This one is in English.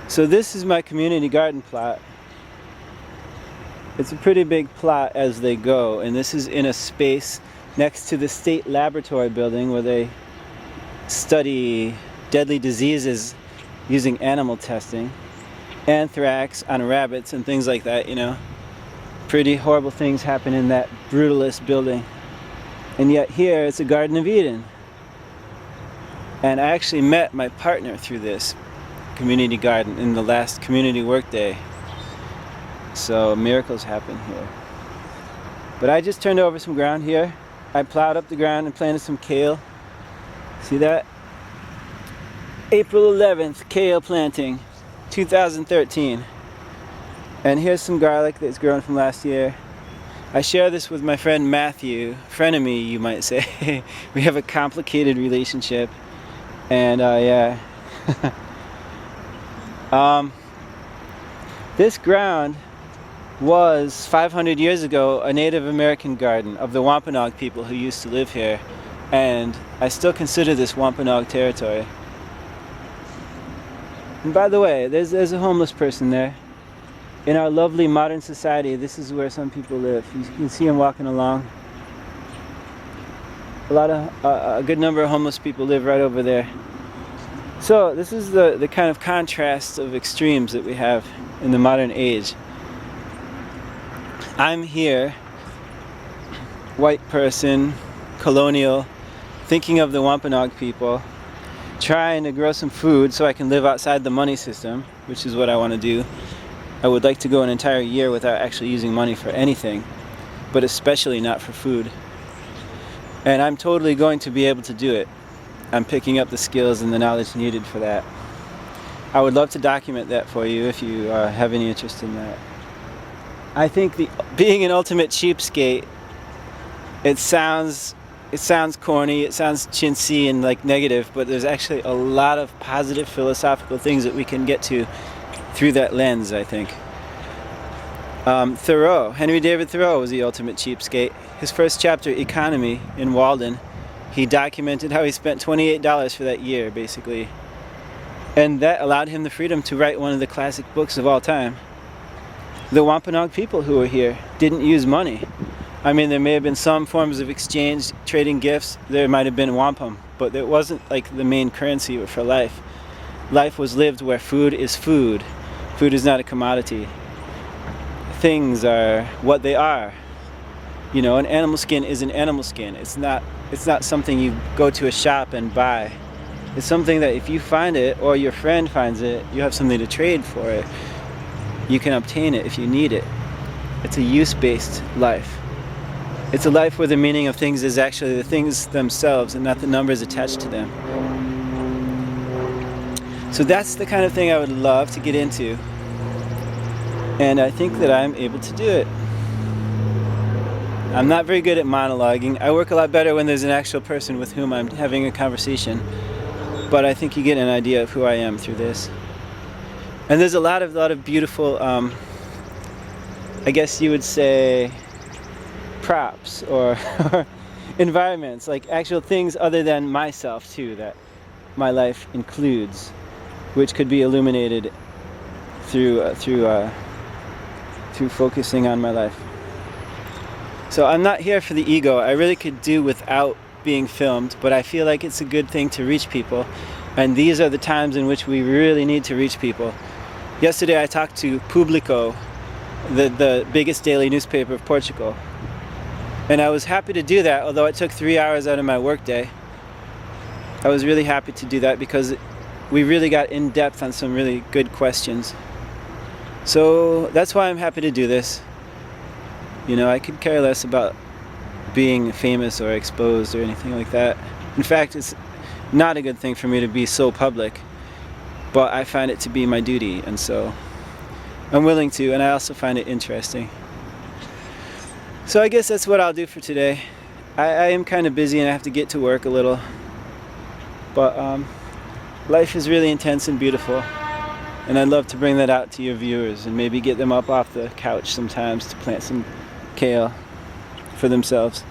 So this is my community garden plot. It's a pretty big plot as they go, and this is in a space next to the state laboratory building where they study deadly diseases using animal testing, anthrax on rabbits and things like that, you know. Pretty horrible things happen in that brutalist building. And yet here it's a Garden of Eden. And I actually met my partner through this community garden in the last community work day. So miracles happen here. But I just turned over some ground here. I plowed up the ground and planted some kale. See that? April 11th, kale planting, 2013. And here's some garlic that's grown from last year. I share this with my friend Matthew, frenemy you might say. We have a complicated relationship. And yeah. This ground was 500 years ago a Native American garden of the Wampanoag people who used to live here, and I still consider this Wampanoag territory. And by the way, there's a homeless person there. In our lovely modern society, this is where some people live. You can see them walking along. A good number of homeless people live right over there. So this is the kind of contrast of extremes that we have in the modern age. I'm here, white person, colonial, thinking of the Wampanoag people, trying to grow some food so I can live outside the money system, which is what I want to do. I would like to go an entire year without actually using money for anything, but especially not for food. And I'm totally going to be able to do it. I'm picking up the skills and the knowledge needed for that. I would love to document that for you if you have any interest in that. I think being an ultimate cheapskate, it sounds corny, it sounds chintzy and like negative, but there's actually a lot of positive philosophical things that we can get to through that lens, I think. Henry David Thoreau was the ultimate cheapskate. His first chapter, Economy, in Walden, he documented how he spent $28 for that year, basically. And that allowed him the freedom to write one of the classic books of all time. The Wampanoag people who were here didn't use money. I mean, there may have been some forms of exchange, trading gifts. There might have been wampum, but it wasn't like the main currency for life. Life was lived where food is food. Food is not a commodity. Things are what they are. You know, an animal skin is an animal skin. It's not something you go to a shop and buy. It's something that if you find it or your friend finds it, you have something to trade for it. You can obtain it if you need it. It's a use-based life. It's a life where the meaning of things is actually the things themselves and not the numbers attached to them. So that's the kind of thing I would love to get into. And I think that I'm able to do it. I'm not very good at monologuing. I work a lot better when there's an actual person with whom I'm having a conversation. But I think you get an idea of who I am through this. And there's a lot of beautiful, I guess you would say, props or environments, like actual things other than myself too, that my life includes, which could be illuminated through focusing on my life. So I'm not here for the ego. I really could do without being filmed, but I feel like it's a good thing to reach people, and these are the times in which we really need to reach people. Yesterday I talked to Público, the biggest daily newspaper of Portugal, and I was happy to do that, although it took 3 hours out of my workday. I was really happy to do that because we really got in depth on some really good questions. So that's why I'm happy to do this. You know, I could care less about being famous or exposed or anything like that. In fact, it's not a good thing for me to be so public, but I find it to be my duty, and so I'm willing to, and I also find it interesting. So I guess that's what I'll do for today. I am kind of busy and I have to get to work a little, but life is really intense and beautiful, and I'd love to bring that out to your viewers and maybe get them up off the couch sometimes to plant some kale for themselves.